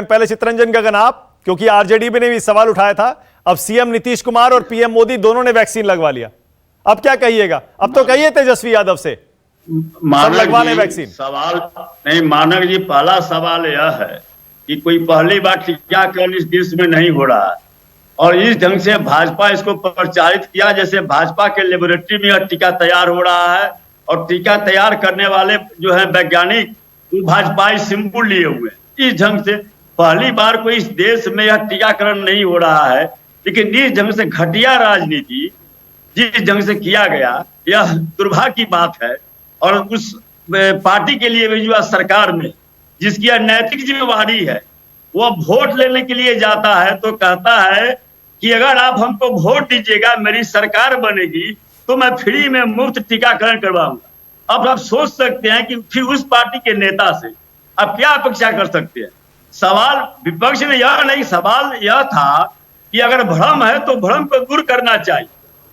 Speaker 1: पहले चितरंजन गगन आप, क्योंकि आरजेडी ने भी सवाल उठाया था। अब सीएम नीतीश कुमार और पीएम मोदी दोनों ने वैक्सीन लगवा लिया, अब क्या कहिएगा? अब तो कहिए तेजस्वी यादव से सब लगवा लें वैक्सीन।
Speaker 8: सवाल नहीं मानक जी, पहला सवाल यह है कि कोई पहली बार टीकाकरण इस देश में नहीं हो रहा है और इस ढंग से भाजपा इसको प्रचारित किया जैसे भाजपा के लेबोरेटरी में यह टीका तैयार हो रहा है और टीका तैयार करने वाले जो है वैज्ञानिक भाजपाई सिंबल लिए हुए हैं। इस ढंग से पहली बार कोई इस देश में यह टीकाकरण नहीं हो रहा है, लेकिन इस ढंग से घटिया राजनीति जिस ढंग से किया गया यह दुर्भाग्य की बात है। और उस पार्टी के लिए भी जो सरकार में जिसकी नैतिक जिम्मेवारी है, वो वोट लेने के लिए जाता है तो कहता है कि अगर आप हमको वोट दीजिएगा, मेरी सरकार बनेगी तो मैं फ्री में मुफ्त टीकाकरण करवाऊंगा। अब आप सोच सकते हैं कि फिर उस पार्टी के नेता से आप क्या अपेक्षा कर सकते हैं। सवाल विपक्ष ने यह नहीं, सवाल यह था कि अगर भ्रम है तो भ्रम को दूर करना चाहिए।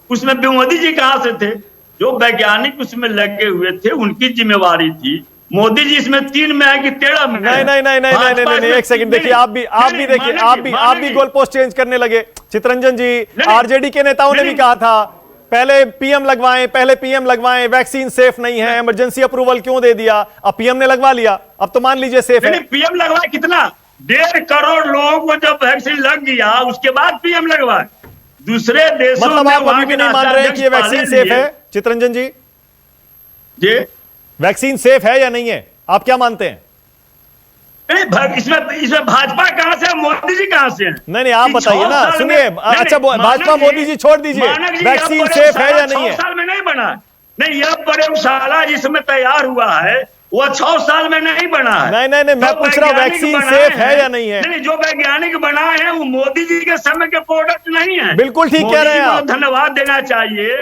Speaker 8: उसमें मोदी जी कहां से थे? जो वैज्ञानिक उसमें लगे हुए थे उनकी जिम्मेवारी थी। मोदी जी इसमें 3 में है कि 13 में?
Speaker 1: नहीं, एक सेकंड देखिए, आप भी गोल पोस्ट चेंज करने लगे। चितरंजन जी, आरजेडी के नेताओं ने भी कहा था पहले पीएम लगवाएं, वैक्सीन सेफ नहीं है, इमरजेंसी अप्रूवल क्यों दे दिया? अब पीएम ने लगवा लिया, अब तो मान लीजिए सेफ है।
Speaker 8: पीएम लगवाए कितना? 1.5 करोड़ लोगों को जब वैक्सीन लग गया उसके बाद पीएम लगवाए। दूसरे देशों
Speaker 1: मतलब आप अभी भी नहीं मान रहे हैं कि ये वैक्सीन सेफ है? चितरंजन जी, वैक्सीन सेफ है या नहीं है, आप क्या मानते हैं?
Speaker 8: इसमें भाजपा कहां से, मोदी जी कहां से हैं?
Speaker 1: नहीं, आप बताइए ना। सुनिए, अच्छा भाजपा मोदी जी छोड़ दीजिए, वैक्सीन सेफ है या नहीं है?
Speaker 8: 6 साल में नहीं बना। नहीं, यह प्रयोगशाला जिसमें तैयार हुआ है वो 6 साल में नहीं बना है।
Speaker 1: नहीं, मैं पूछ रहा हूं वैक्सीन सेफ है या नहीं है?
Speaker 8: नहीं, जो वैज्ञानिक बनाए हैं वो मोदी जी के समय के प्रोडक्ट नहीं है।
Speaker 1: बिल्कुल ठीक कह रहे हैं आप।
Speaker 8: धन्यवाद देना चाहिए।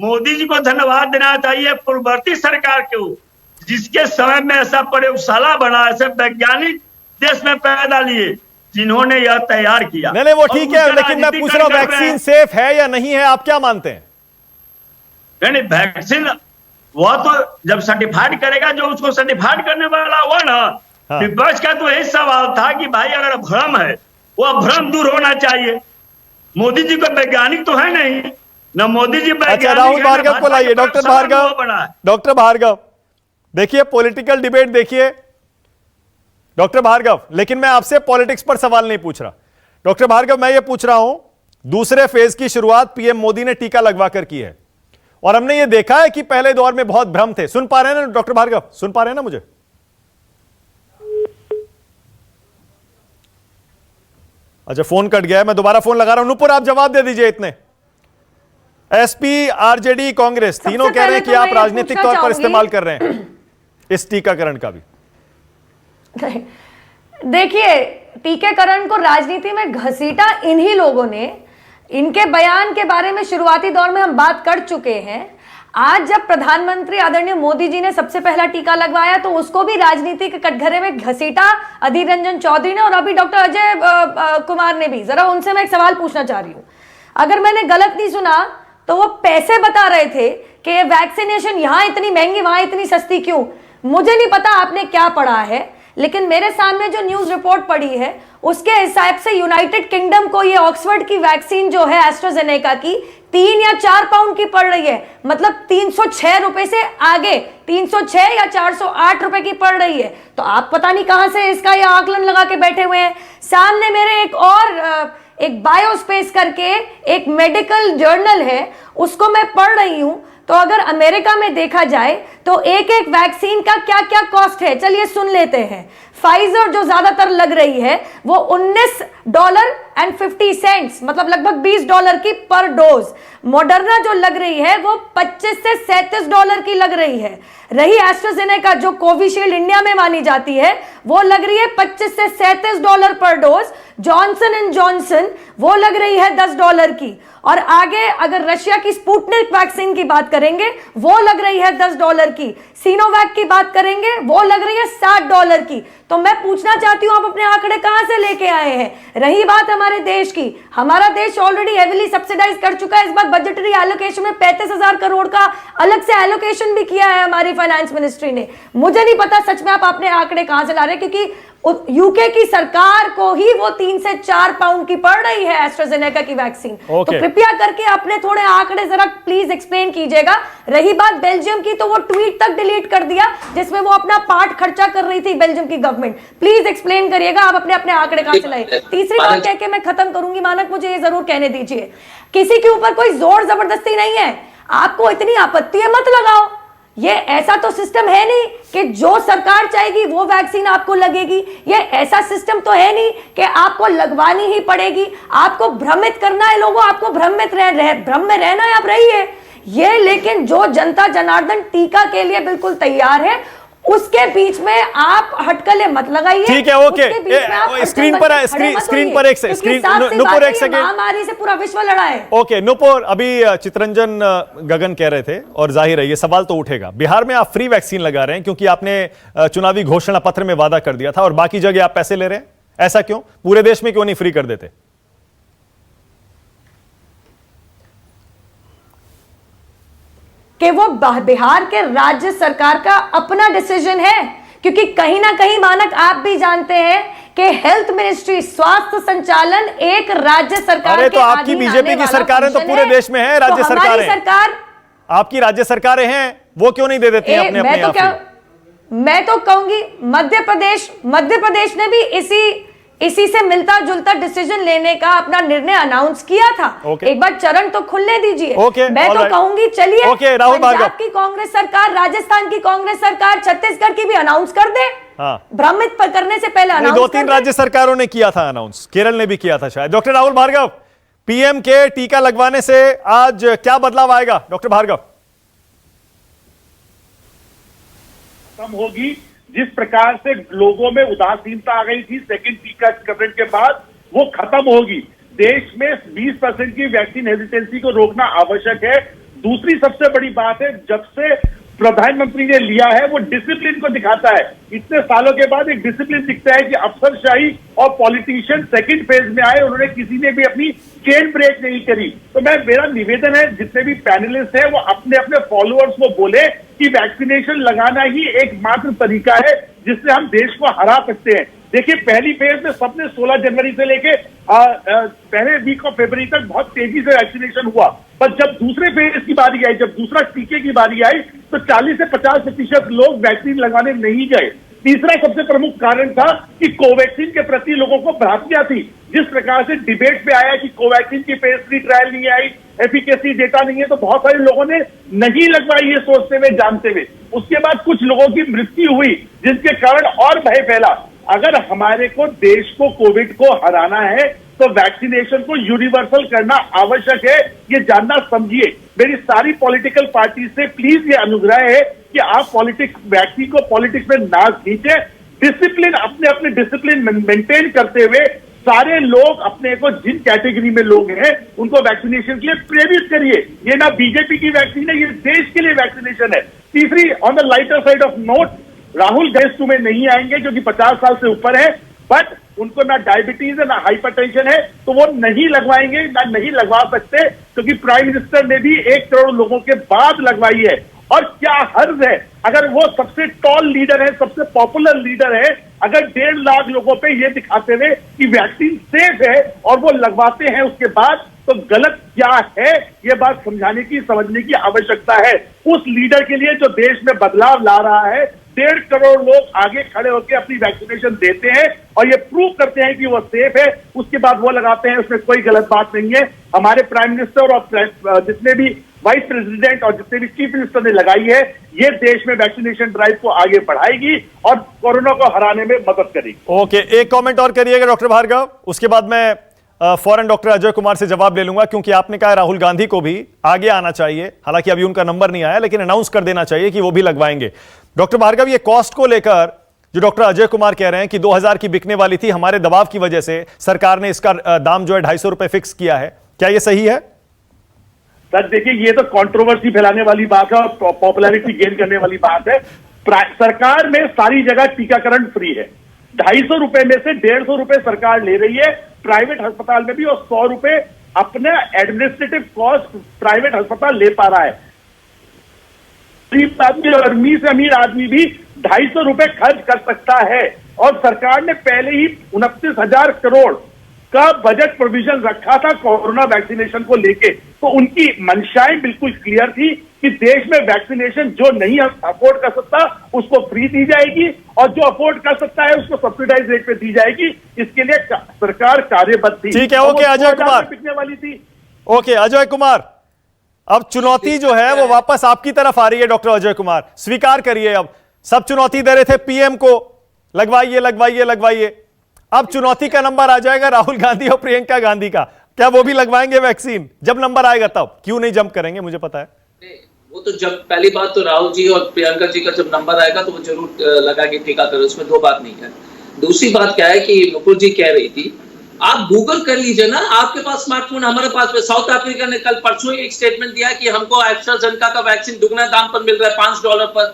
Speaker 8: मोदी जी को धन्यवाद देना चाहिए पूर्ववर्ती सरकार को, जिसके समय में ऐसा प्रयोगशाला बना, ऐसे वैज्ञानिक देश में पैदा लिए जिन्होंने यह तैयार किया।
Speaker 1: नहीं, वो ठीक है, लेकिन मैं पूछ रहा हूं वैक्सीन सेफ है या नहीं है, आप क्या मानते हैं?
Speaker 8: नहीं, वैक्सीन वह तो जब सर्टिफाइड करेगा जो उसको सर्टिफाइड करने वाला हुआ ना। विपक्ष का तो यही सवाल था कि भाई अगर भ्रम है वह भ्रम दूर होना चाहिए। मोदी जी को वैज्ञानिक तो है नहीं ना, मोदी जी वैज्ञानिक।
Speaker 1: अच्छा, राहुल भार्गव को लाइए। डॉक्टर भार्गव देखिए, पॉलिटिकल डिबेट देखिए डॉक्टर भार्गव, लेकिन मैं आपसे पॉलिटिक्स पर सवाल नहीं पूछ रहा। डॉक्टर भार्गव, मैं ये पूछ रहा हूं, दूसरे फेज की शुरुआत पीएम मोदी ने टीका लगवाकर की है और हमने ये देखा है कि पहले दौर में बहुत भ्रम थे। सुन पा रहे हैं ना डॉक्टर भार्गव? सुन पा रहे हैं ना मुझे? अच्छा, फोन कट गया है, मैं दोबारा फोन लगा रहा हूं। नुपुर, आप जवाब दे दीजिए। इतने एसपी, आरजेडी, कांग्रेस तीनों कह रहे हैं कि आप राजनीतिक तौर पर इस्तेमाल कर रहे हैं इस टीकाकरण का भी।
Speaker 4: देखिए, टीकाकरण को राजनीति में घसीटा इन्हीं लोगों ने। इनके बयान के बारे में शुरुआती दौर में हम बात कर चुके हैं। आज जब प्रधानमंत्री आदरणीय मोदी जी ने सबसे पहला टीका लगवाया तो उसको भी राजनीति के कटघरे में घसीटा अधीर रंजन चौधरी ने और अभी डॉक्टर अजय कुमार ने भी। जरा उनसे मैं एक सवाल पूछना चाह रही हूं, अगर मैंने गलत नहीं सुना तो वो पैसे बता रहे थे कि वैक्सीनेशन यहां इतनी महंगी वहां इतनी सस्ती क्यों। मुझे नहीं पता आपने क्या पढ़ा है, लेकिन मेरे सामने जो न्यूज रिपोर्ट पड़ी है उसके हिसाब से यूनाइटेड किंगडम को ये ऑक्सफोर्ड की वैक्सीन जो है एस्ट्राजेनेका की 3 या 4 पाउंड की पड़ रही है, मतलब 306 रुपए से आगे 306 या 408 रुपए की पड़ रही है। तो आप पता नहीं कहां से इसका ये आकलन लगा के बैठे हुए हैं। सामने मेरे एक बायोस्पेस करके एक मेडिकल जर्नल है, उसको मैं पढ़ रही हूं। तो अगर अमेरिका में देखा जाए तो एक एक वैक्सीन का क्या क्या कॉस्ट है, चलिए सुन लेते हैं। फाइजर जो ज्यादातर लग रही है वो $19.50 मतलब लगभग $20 की पर डोज। मॉडर्ना जो लग रही है वो $25 से $37 की लग रही है। रही एस्ट्राजेनेका जो कोविशील्ड इंडिया में मानी जाती है वो लग रही है $25 से $37 पर डोज। जॉनसन एंड जॉनसन वो लग रही है $10 की। और आगे अगर रशिया की स्पुतनिक वैक्सीन की बात करेंगे वो लग रही है $10 की। सिनोवैक की बात करेंगे वो लग रही है $60 की। तो तो मैं पूछना चाहती हूं आप अपने आंकड़े कहां से लेके आए हैं। रही बात हमारे देश की, हमारा देश ऑलरेडी हेविली सब्सिडाइज कर चुका है। इस बार बजटरी एलोकेशन में 35,000 करोड़ का अलग से एलोकेशन भी किया है हमारी फाइनेंस मिनिस्ट्री ने। मुझे नहीं पता सच में आप अपने आंकड़े कहां से ला रहे हैं, क्योंकि यूके की सरकार को ही वो 3 से 4 पाउंड की पड़ रही है एस्ट्राजेनेका की वैक्सीन। तो कृपया करके अपने थोड़े आंकड़े जरा प्लीज एक्सप्लेन कीजिएगा। रही बात बेल्जियम की, तो वो ट्वीट तक डिलीट कर दिया जिसमें वो अपना पार्ट खर्चा कर रही थी बेल्जियम की गवर्नमेंट। प्लीज एक्सप्लेन करिएगा आप अपने अपने आंकड़े कहां से लाए। तीसरी बात कह के मैं खत्म करूंगी, मानक मुझे ये जरूर कहने दीजिए, किसी के ऊपर कोई जोर जबरदस्ती नहीं है। आपको इतनी आपत्ति है मत लगाओ। ये ऐसा तो सिस्टम है नहीं कि जो सरकार चाहेगी वो वैक्सीन आपको लगेगी। ये ऐसा सिस्टम तो है नहीं कि आपको लगवानी ही पड़ेगी। आपको भ्रमित करना है लोगों, आपको भ्रम में रहना है, आप रहिए ये। लेकिन जो जनता जनार्दन टीका के लिए बिल्कुल तैयार है, उसके बीच में आप हटकले मत लगाइए।
Speaker 1: ठीक है, ओके। स्क्रीन पर एक सेकंड,
Speaker 4: महामारी से पूरा विश्व लड़ा है।
Speaker 1: ओके नुपुर, अभी चितरंजन गगन कह रहे थे और जाहिर है ये सवाल तो उठेगा, बिहार में आप फ्री वैक्सीन लगा रहे हैं क्योंकि आपने चुनावी घोषणा पत्र में वादा कर दिया था, और बाकी जगह आप पैसे ले रहे हैं, ऐसा क्यों? पूरे देश में क्यों नहीं फ्री कर देते?
Speaker 4: कि वो बिहार के राज्य सरकार का अपना डिसीजन है, क्योंकि कहीं ना कहीं मानक आप भी जानते हैं कि हेल्थ मिनिस्ट्री, स्वास्थ्य संचालन एक राज्य सरकार
Speaker 1: अरे तो आपकी बीजेपी की सरकारें तो पूरे देश में है, राज्य सरकारें, आपकी राज्य सरकारें हैं, वो क्यों नहीं दे देती हैं अपने अपने?
Speaker 4: मैं तो कहूंगी मध्य प्रदेश ने भी इसी से मिलता जुलता डिसीजन लेने का अपना निर्णय अनाउंस किया था। एक बार चरण तो खुलने दीजिए। मैं तो कहूंगी चलिए पंजाब की कांग्रेस सरकार, राजस्थान की कांग्रेस सरकार, छत्तीसगढ़ की भी अनाउंस कर दे। भ्रमित करने से पहले अनाउंस
Speaker 1: 2-3 राज्य सरकारों ने किया था अनाउंस, केरल ने भी किया था शायद। डॉक्टर राहुल भार्गव, पीएम के टीका लगवाने से आज क्या बदलाव आएगा डॉक्टर भार्गव?
Speaker 9: कम होगी। जिस प्रकार से लोगों में उदासीनता आ गई थी सेकंड टीका कवरेज के बाद, वो खत्म होगी। देश में 20% की वैक्सीन हेजिटेंसी को रोकना आवश्यक है। दूसरी सबसे बड़ी बात है, जब से प्रधानमंत्री ने लिया है वो डिसिप्लिन को दिखाता है। इतने सालों के बाद एक डिसिप्लिन दिखता है कि अफसरशाही और पॉलिटिशियन सेकंड फेज में आए, उन्होंने किसी ने भी अपनी चेन ब्रेक नहीं करी। तो मेरा निवेदन है जितने भी पैनलिस्ट हैं वो अपने अपने फॉलोअर्स को बोले कि वैक्सीनेशन लगाना ही एकमात्र तरीका है जिससे हम देश को हरा सकते हैं। देखिए पहली फेज में सबने 16 जनवरी से लेके पहले वीक ऑफ फरवरी तक बहुत तेजी से वैक्सीनेशन हुआ, पर जब दूसरे फेज की बारी आई, जब दूसरा टीके की बारी आई, तो 40 से 50% लोग वैक्सीन लगवाने नहीं गए। तीसरा सबसे प्रमुख कारण था कि कोवैक्सीन के प्रति लोगों को भ्रांतियां थी। जिस प्रकार से डिबेट में आया कि कोवैक्सीन की फेज 3 ट्रायल नहीं आई, एफिकेसी डेटा नहीं है, तो बहुत सारे लोगों ने नहीं लगवाई ये सोचते हुए, जानते हुए। उसके बाद कुछ लोगों की मृत्यु हुई जिसके कारण और भय फैला। अगर हमारे को देश को कोविड को हराना है तो वैक्सीनेशन को यूनिवर्सल करना आवश्यक है, ये जानना समझिए। मेरी सारी पॉलिटिकल पार्टी से प्लीज ये अनुग्रह है कि आप वैक्सीन को पॉलिटिक्स में ना खींचे। डिसिप्लिन, अपने अपने डिसिप्लिन मेंटेन करते हुए सारे लोग अपने को जिन कैटेगरी में लोग हैं उनको वैक्सीनेशन के लिए प्रेरित करिए। ये ना बीजेपी की वैक्सीन है, ये देश के लिए वैक्सीनेशन है। तीसरी, on the lighter side of note, Rahul guest में नहीं आएंगे क्योंकि 50 साल से ऊपर है, बट उनको ना डायबिटीज है ना हाइपरटेंशन है, तो वो नहीं लगवाएंगे, ना नहीं लगवा सकते, क्योंकि प्राइम मिनिस्टर ने भी 1 करोड़ लोगों के बाद लगवाई है। और क्या हर्ज है, अगर वो सबसे टॉल लीडर है, सबसे पॉपुलर लीडर है, अगर 1.5 लाख लोगों पे ये दिखाते हुए कि वैक्सीन सेफ है और वो लगवाते हैं उसके बाद, तो गलत क्या है ये बात समझाने की, समझने की आवश्यकता है। उस लीडर के लिए जो देश में बदलाव ला रहा है, 1.5 करोड़ लोग आगे खड़े होकर अपनी वैक्सीनेशन देते हैं और ये प्रूव करते हैं कि वो सेफ है, उसके बाद वो लगाते हैं, उसमें कोई गलत बात नहीं है। हमारे प्राइम मिनिस्टर और जितने भी वाइस प्रेसिडेंट और जितने भी चीफ मिनिस्टर ने लगाई है, ये देश में वैक्सीनेशन ड्राइव को आगे बढ़ाएगी और कोरोना को हराने में मदद करेगी।
Speaker 1: ओके, एक कमेंट और करिएगा डॉक्टर भार्गव, उसके बाद मैं फौरन डॉक्टर अजय कुमार से जवाब ले लूंगा, क्योंकि आपने कहा राहुल गांधी को भी आगे आना चाहिए। हालांकि अभी उनका नंबर नहीं आया, लेकिन अनाउंस कर देना चाहिए कि वो भी लगवाएंगे। डॉक्टर भार्गव, ये कॉस्ट को लेकर जो डॉक्टर अजय कुमार कह रहे हैं कि 2000 की बिकने वाली थी, हमारे दबाव की वजह से सरकार ने इसका दाम जो है 250 रुपए फिक्स किया है, क्या यह सही है?
Speaker 9: सर देखिए, ये तो कंट्रोवर्सी फैलाने वाली बात है और पॉपुलैरिटी गेन करने वाली बात है। सरकार में सारी जगह टीकाकरण फ्री है, 250 रुपए में से 150 रुपए सरकार ले रही है प्राइवेट अस्पताल में भी, और 100 रुपए अपने एडमिनिस्ट्रेटिव कॉस्ट प्राइवेट अस्पताल ले पा रहा है। गरीब आदमी और अमीर से अमीर आदमी भी 250 रुपए खर्च कर सकता है, और सरकार ने पहले ही 29,000 करोड़ का बजट प्रोविजन रखा था कोरोना वैक्सीनेशन को लेके। तो उनकी मंशाएं बिल्कुल क्लियर थी कि देश में वैक्सीनेशन जो नहीं अफोर्ड कर सकता उसको फ्री दी जाएगी, और जो अफोर्ड कर सकता है उसको सब्सिडाइज रेट पे दी जाएगी। इसके लिए सरकार कार्यबद्ध थी।
Speaker 1: ठीक है, ओके अजय कुमार,
Speaker 9: बिकने वाली थी।
Speaker 1: ओके अजय कुमार, अब चुनौती जो है वो वापस आपकी तरफ आ रही है। डॉक्टर अजय कुमार, स्वीकार करिए, अब सब चुनौती दे रहे थे पीएम को, लगवाइए लगवाइए लगवाइए, अब चुनौती का नंबर आ जाएगा राहुल गांधी और प्रियंका गांधी का, क्या वो भी लगवाएंगे वैक्सीन? जब नंबर आएगा तब, क्यों नहीं जंप करेंगे, मुझे पता है।
Speaker 7: वो तो जब पहली बात तो राहुल जी और प्रियंका जी का जब नंबर आएगा तो वो जरूर लगा के टीका करें, उसमें दो बात नहीं है। दूसरी बात क्या है कि नुपुर जी कह रही थी, आप गूगल कर लीजिए ना, आपके पास स्मार्टफोन, हमारे पास। साउथ अफ्रीका ने कल परसों ही एक स्टेटमेंट दिया कि हमको एस्ट्राजेनेका का वैक्सीन दुगना दाम पर मिल रहा है, $5 पर।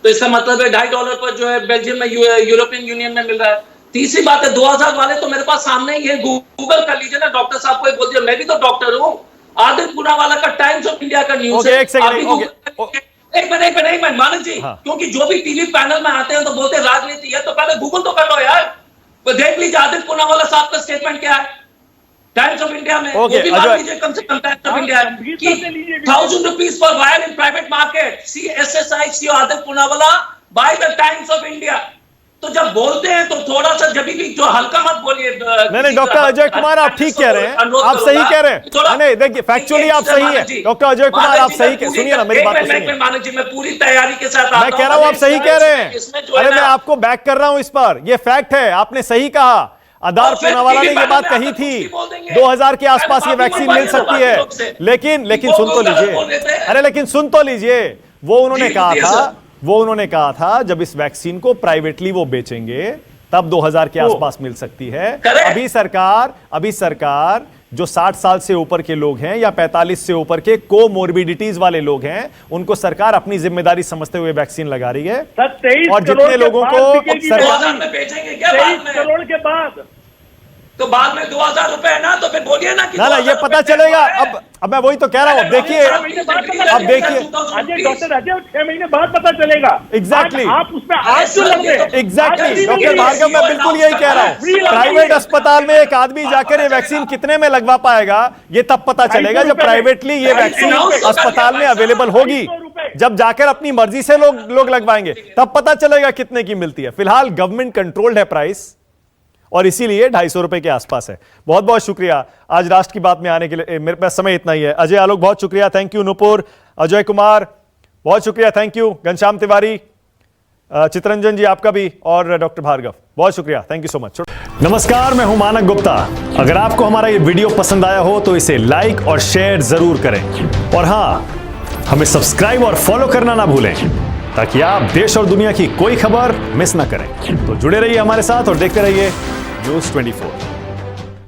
Speaker 7: तो इसका मतलब है $2.5 पर जो है बेल्जियम में, यूरोपियन यूनियन में मिल रहा है। तीसरी बात है 2000 वाले तो मेरे पास सामने ही है, गूगल कर लीजिए ना। डॉक्टर साहब को बोल दिया, मैं भी तो डॉक्टर हूँ। आदित्य पूनावाला का टाइम्स ऑफ इंडिया का न्यूज है। एक मिनट मानक जी, क्योंकि जो भी टीवी पैनल में आते हैं तो बोलते राजनीति है, तो पहले गूगल तो कर लो यार, तो देख लीजिए आदित्य पूनावाला साहब का स्टेटमेंट क्या है टाइम्स ऑफ इंडिया में। वो भी मान लीजिए कम से कम टाइम्स ऑफ इंडिया कि 1000 rupees per wire in private market, CSSI CEO Aditya Poonawalla by the times of India. तो जब बोलते हैं तो थोड़ा सा जब भी जो हल्का मत बोलिए।
Speaker 1: नहीं डॉक्टर अजय कुमार, आप ठीक कह रहे हैं, आप सही कह रहे हैं। नहीं देखिए, फैक्चुअली आप सही है डॉक्टर अजय कुमार, आप सही कह, सुनिए ना मेरी बात सुनिए।
Speaker 7: मानक जी, मैं पूरी तैयारी के साथ
Speaker 1: मैं कह रहा हूं आप सही कह रहे हैं। अरे मैं आपको बैक कर रहा हूं इस पर, ये फैक्ट है, आपने सही कहा। आधार पूनावाला ने ये बात कही थी 2000 के आसपास ये वैक्सीन मिल सकती है, लेकिन सुन तो लीजिए, अरे लेकिन सुन तो लीजिए, वो उन्होंने कहा था जब इस वैक्सीन को प्राइवेटली वो बेचेंगे तब 2000 के आसपास मिल सकती है। अभी सरकार जो 60 साल से ऊपर के लोग हैं या 45 से ऊपर के कोमोर्बिडिटीज वाले लोग हैं, उनको सरकार अपनी जिम्मेदारी समझते हुए वैक्सीन लगा रही है। और जितने लोगों को
Speaker 7: सरकार में बेचेंगे क्या
Speaker 9: 23 करोड़ के बाद,
Speaker 7: तो बाद में 2000 रुपए है ना, तो फिर बोलिए ना कि
Speaker 1: ना ये पता चलेगा। अब मैं वही तो कह रहा हूँ, देखिए अब देखिए
Speaker 9: डॉक्टर अजय 6 महीने बाद पता चलेगा।
Speaker 1: एग्जैक्टली
Speaker 9: आप उसमें आज क्यों लग रहे हैं?
Speaker 1: एग्जैक्टली डॉक्टर भार्गव, मैं बिल्कुल यही कह रहा हूँ। प्राइवेट अस्पताल में एक आदमी जाकर ये वैक्सीन कितने में लगवा पाएगा, ये तब पता चलेगा जब प्राइवेटली ये वैक्सीन अस्पताल में अवेलेबल होगी। जब जाकर अपनी मर्जी से लोग लगवाएंगे तब पता चलेगा कितने की मिलती है। फिलहाल गवर्नमेंट कंट्रोल्ड है प्राइस, और इसीलिए 250 रुपए के आसपास है। बहुत बहुत शुक्रिया आज राष्ट्र की बात में आने के लिए। मेरे पास समय इतना ही है। अजय आलोक बहुत शुक्रिया, थैंक यू। नुपुर, अजय कुमार बहुत शुक्रिया, थैंक यू। घनश्याम तिवारी, चितरंजन जी आपका भी, और डॉक्टर भार्गव बहुत शुक्रिया, थैंक यू सो मच। नमस्कार, मैं हूं मानक गुप्ता। अगर आपको हमारा ये वीडियो पसंद आया हो तो इसे लाइक और शेयर जरूर करें, और हां, हमें सब्सक्राइब और फॉलो करना ना भूलें ताकि आप देश और दुनिया की कोई खबर मिस ना करें। तो जुड़े रहिए हमारे साथ और देखते रहिए News 24।